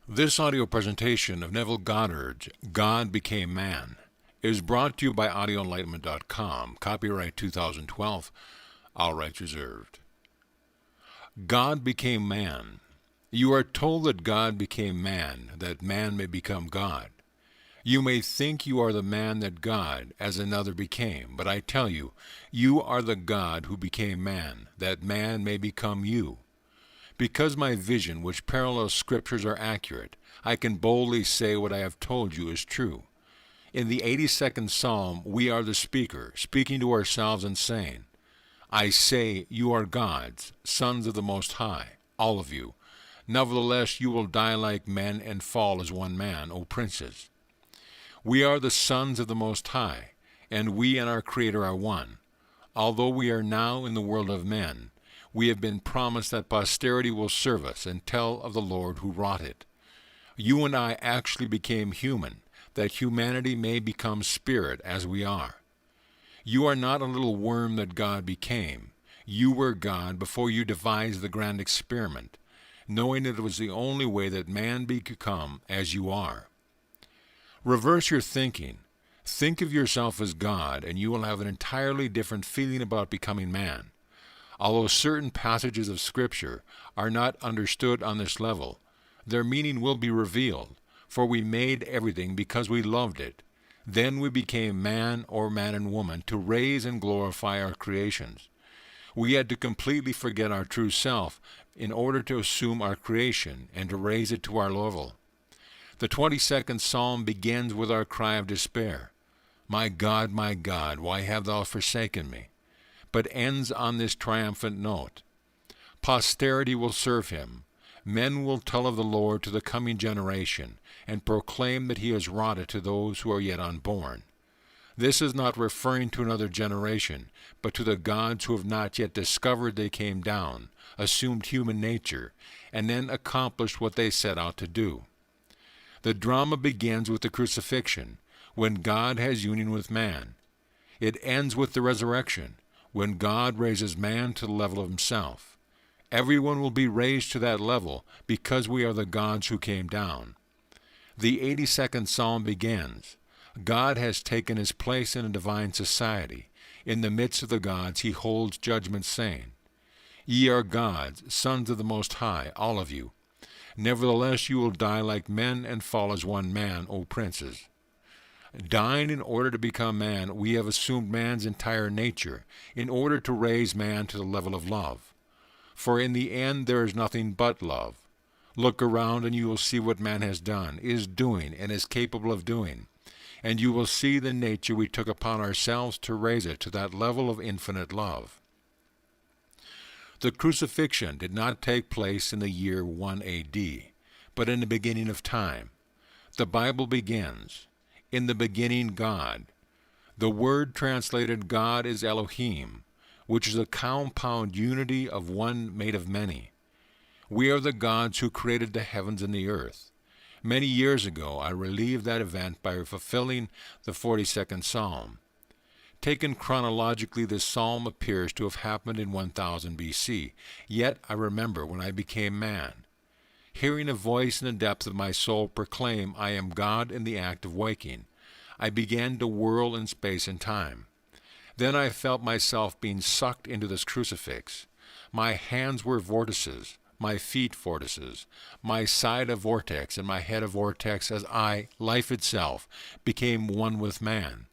This audio presentation of Neville Goddard's God Became Man is brought to you by audioenlightenment.com. Copyright 2012. All rights reserved. God became man. You are told that God became man, that man may become God. You may think you are the man that God, as another, became, but I tell you, you are the God who became man, that man may become you. Because my vision, which parallels scriptures, are accurate, I can boldly say what I have told you is true. In the 82nd Psalm, we are the speaker, speaking to ourselves and saying, I say, you are gods, sons of the Most High, all of you. Nevertheless, you will die like men and fall as one man, O princes. We are the sons of the Most High, and we and our Creator are one. Although we are now in the world of men, we have been promised that posterity will serve us and tell of the Lord who wrought it. You and I actually became human, that humanity may become spirit as we are. You are not a little worm that God became. You were God before you devised the grand experiment, knowing that it was the only way that man become as you are. Reverse your thinking. Think of yourself as God, and you will have an entirely different feeling about becoming man. Although certain passages of Scripture are not understood on this level, their meaning will be revealed, for we made everything because we loved it. Then we became man or man and woman to raise and glorify our creations. We had to completely forget our true self in order to assume our creation and to raise it to our level. The 22nd Psalm begins with our cry of despair. My God, why have thou forsaken me? But ends on this triumphant note. Posterity will serve him. Men will tell of the Lord to the coming generation, and proclaim that he has wrought it to those who are yet unborn. This is not referring to another generation, but to the gods who have not yet discovered they came down, assumed human nature, and then accomplished what they set out to do. The drama begins with the crucifixion, when God has union with man. It ends with the resurrection, when God raises man to the level of himself. Everyone will be raised to that level because we are the gods who came down. The 82nd Psalm begins, God has taken his place in a divine society. In the midst of the gods he holds judgment, saying, Ye are gods, sons of the Most High, all of you. Nevertheless you will die like men and fall as one man, O princes. Dying in order to become man, we have assumed man's entire nature in order to raise man to the level of love. For in the end there is nothing but love. Look around and you will see what man has done, is doing, and is capable of doing. And you will see the nature we took upon ourselves to raise it to that level of infinite love. The crucifixion did not take place in the year 1 A.D., but in the beginning of time. The Bible begins, In the beginning God. The word translated God is Elohim, which is a compound unity of one made of many. We are the gods who created the heavens and the earth. Many years ago I relieved that event by fulfilling the 42nd Psalm. Taken chronologically, this psalm appears to have happened in 1000 BC, yet I remember when I became man. Hearing a voice in the depth of my soul proclaim, I am God in the act of waking, I began to whirl in space and time. Then I felt myself being sucked into this crucifix. My hands were vortices, my feet vortices, my side a vortex, and my head a vortex, as I, life itself, became one with man.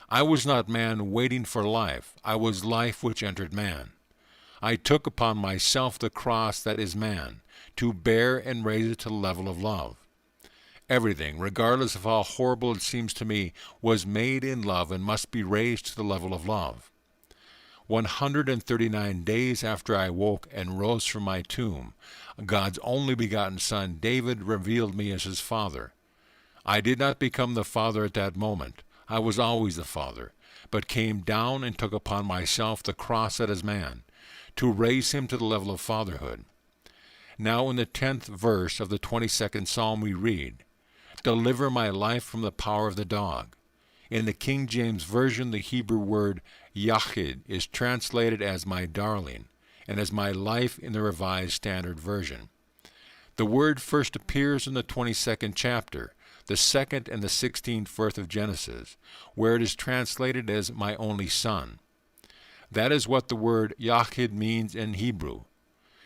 I was not man waiting for life, I was life which entered man. I took upon myself the cross that is man, to bear and raise it to the level of love. Everything, regardless of how horrible it seems to me, was made in love and must be raised to the level of love. 139 days after I woke and rose from my tomb, God's only begotten Son, David, revealed me as his father. I did not become the father at that moment. I was always the father, but came down and took upon myself the cross that is man, to raise him to the level of fatherhood. Now in the 10th verse of the 22nd Psalm we read, Deliver my life from the power of the dog. In the King James Version, the Hebrew word yachid is translated as my darling, and as my life in the Revised Standard Version. The word first appears in the 22nd chapter, the 2nd and the 16th verse of Genesis, where it is translated as my only son. That is what the word Yachid means in Hebrew.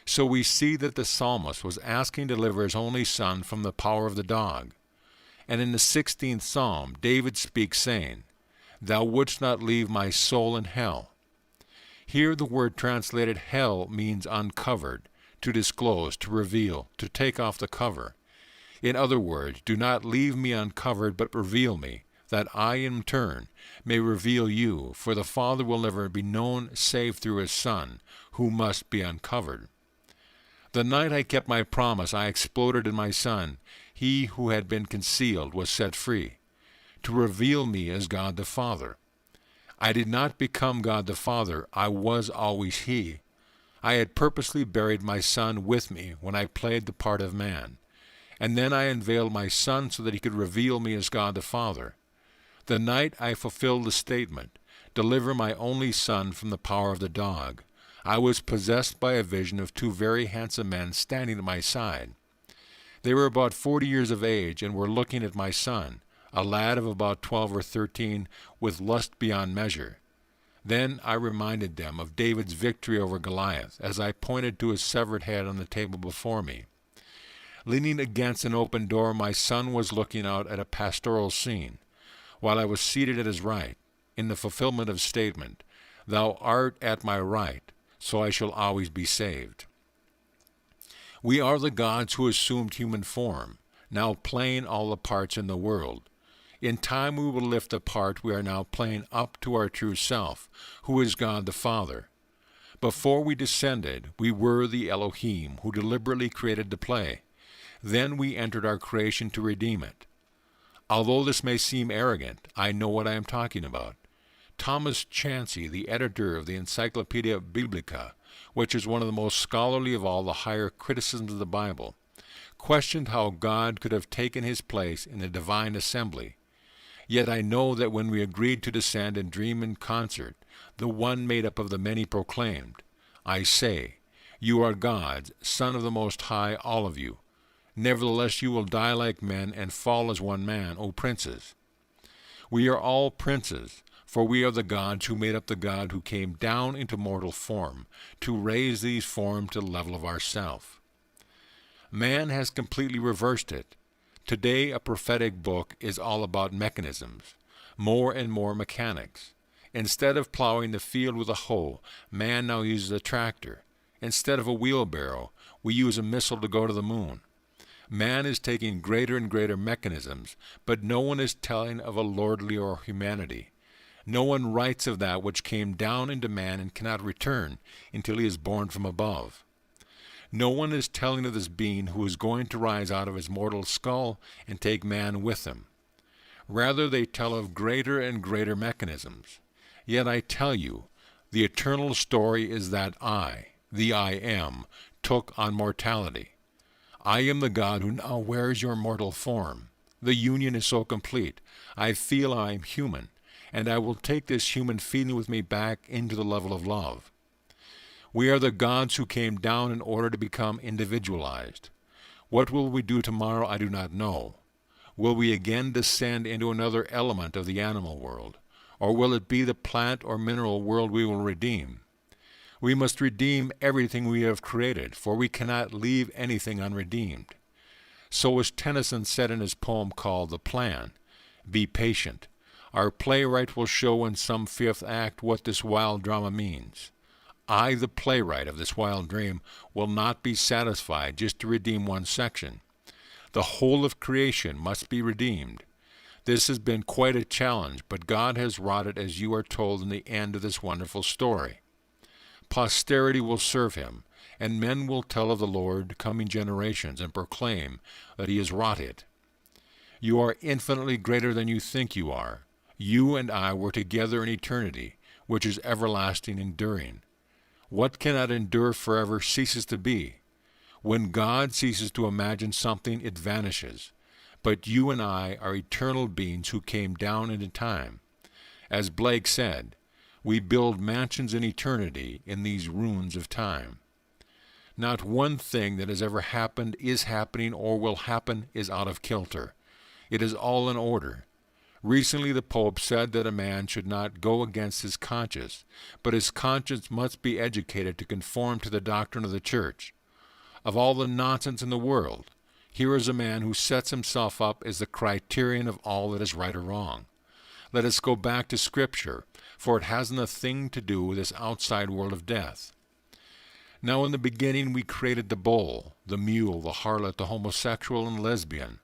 So we see that the psalmist was asking to deliver his only son from the power of the dog. And in the 16th psalm, David speaks, saying, Thou wouldst not leave my soul in hell. Here the word translated hell means uncovered, to disclose, to reveal, to take off the cover. In other words, do not leave me uncovered, but reveal me, that I in turn may reveal you, for the Father will never be known save through his Son, who must be uncovered. The night I kept my promise, I exploded in my Son. He who had been concealed was set free, to reveal me as God the Father. I did not become God the Father, I was always He. I had purposely buried my Son with me when I played the part of man, and then I unveiled my Son so that he could reveal me as God the Father. The night I fulfilled the statement, deliver my only son from the power of the dog, I was possessed by a vision of two very handsome men standing at my side. They were about 40 years of age and were looking at my son, a lad of about 12 or 13, with lust beyond measure. Then I reminded them of David's victory over Goliath, as I pointed to his severed head on the table before me. Leaning against an open door, my son was looking out at a pastoral scene, while I was seated at his right, in the fulfillment of statement, Thou art at my right, so I shall always be saved. We are the gods who assumed human form, now playing all the parts in the world. In time we will lift the part we are now playing up to our true self, who is God the Father. Before we descended, we were the Elohim who deliberately created the play. Then we entered our creation to redeem it. Although this may seem arrogant, I know what I am talking about. Thomas Chansey, the editor of the Encyclopedia Biblica, which is one of the most scholarly of all the higher criticisms of the Bible, questioned how God could have taken his place in the divine assembly. Yet I know that when we agreed to descend and dream in concert, the one made up of the many proclaimed, I say, you are gods, Son of the Most High, all of you. Nevertheless you will die like men and fall as one man, O princes. We are all princes, for we are the gods who made up the God who came down into mortal form, to raise these forms to the level of ourself. Man has completely reversed it. Today a prophetic book is all about mechanisms, more and more mechanics. Instead of plowing the field with a hoe, man now uses a tractor. Instead of a wheelbarrow, we use a missile to go to the moon. Man is taking greater and greater mechanisms, but no one is telling of a lordly or humanity. No one writes of that which came down into man and cannot return until he is born from above. No one is telling of this being who is going to rise out of his mortal skull and take man with him. Rather, they tell of greater and greater mechanisms. Yet I tell you, the eternal story is that I, the I Am, took on mortality. I am the God who now wears your mortal form. The union is so complete. I feel I am human, and I will take this human feeling with me back into the level of love. We are the gods who came down in order to become individualized. What will we do tomorrow, I do not know. Will we again descend into another element of the animal world, or will it be the plant or mineral world we will redeem? We must redeem everything we have created, for we cannot leave anything unredeemed. So as Tennyson said in his poem called The Plan, be patient. Our playwright will show in some fifth act what this wild drama means. I, the playwright of this wild dream, will not be satisfied just to redeem one section. The whole of creation must be redeemed. This has been quite a challenge, but God has wrought it as you are told in the end of this wonderful story. Posterity will serve him, and men will tell of the Lord to coming generations and proclaim that he has wrought it. You are infinitely greater than you think you are. You and I were together in eternity, which is everlasting, enduring. What cannot endure forever ceases to be. When God ceases to imagine something, it vanishes. But you and I are eternal beings who came down into time. As Blake said, we build mansions in eternity in these ruins of time. Not one thing that has ever happened, is happening, or will happen is out of kilter. It is all in order. Recently the Pope said that a man should not go against his conscience, but his conscience must be educated to conform to the doctrine of the Church. Of all the nonsense in the world, here is a man who sets himself up as the criterion of all that is right or wrong. Let us go back to Scripture, for it hasn't a thing to do with this outside world of death. Now in the beginning we created the bull, the mule, the harlot, the homosexual and lesbian.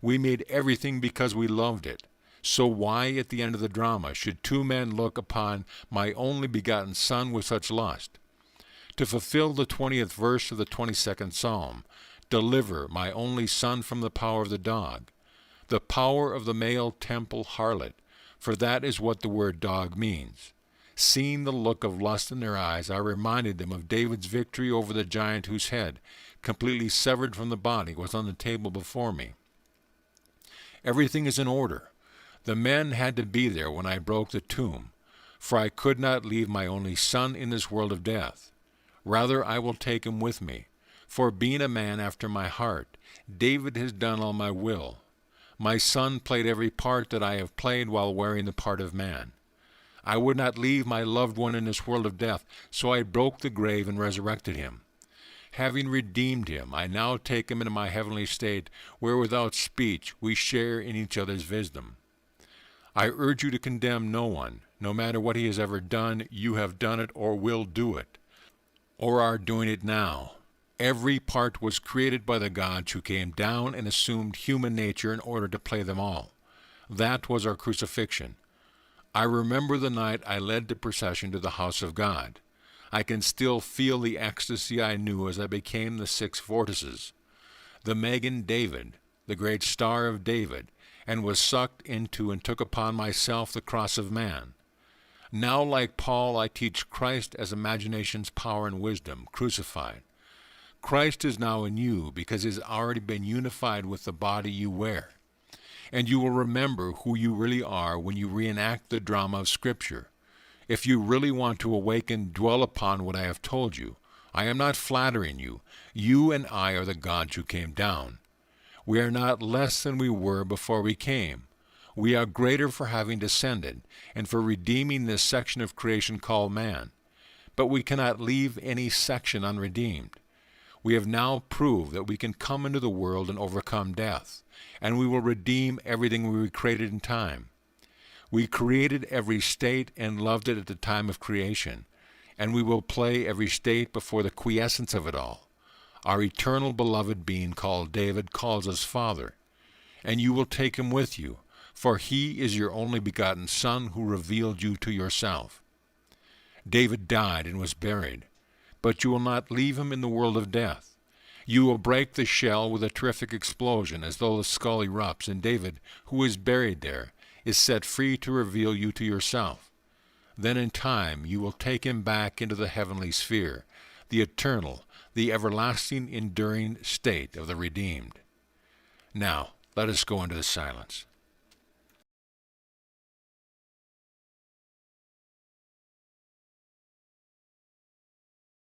We made everything because we loved it. So why, at the end of the drama, should two men look upon my only begotten Son with such lust? To fulfill the 20th verse of the 22nd Psalm, deliver my only Son from the power of the dog, the power of the male temple harlot, for that is what the word dog means. Seeing the look of lust in their eyes, I reminded them of David's victory over the giant whose head, completely severed from the body, was on the table before me. Everything is in order. The men had to be there when I broke the tomb, for I could not leave my only Son in this world of death. Rather, I will take him with me, for being a man after my heart, David has done all my will. My Son played every part that I have played while wearing the part of man. I would not leave my loved one in this world of death, so I broke the grave and resurrected him. Having redeemed him, I now take him into my heavenly state, where without speech we share in each other's wisdom. I urge you to condemn no one. No matter what he has ever done, you have done it or will do it, or are doing it now. Every part was created by the gods who came down and assumed human nature in order to play them all. That was our crucifixion. I remember the night I led the procession to the house of God. I can still feel the ecstasy I knew as I became the 6 vortices, the Magen David, the great Star of David, and was sucked into and took upon myself the cross of man. Now, like Paul, I teach Christ as imagination's power and wisdom, crucified. Christ is now in you because he has already been unified with the body you wear. And you will remember who you really are when you reenact the drama of Scripture. If you really want to awaken, dwell upon what I have told you. I am not flattering you. You and I are the gods who came down. We are not less than we were before we came. We are greater for having descended, and for redeeming this section of creation called man. But we cannot leave any section unredeemed. We have now proved that we can come into the world and overcome death, and we will redeem everything we created in time. We created every state and loved it at the time of creation, and we will play every state before the quiescence of it all. Our eternal beloved being called David calls us Father, and you will take him with you, for he is your only begotten Son who revealed you to yourself. David died and was buried, but you will not leave him in the world of death. You will break the shell with a terrific explosion as though the skull erupts, and David, who is buried there, is set free to reveal you to yourself. Then in time you will take him back into the heavenly sphere, the eternal, the everlasting, enduring state of the redeemed. Now, let us go into the silence.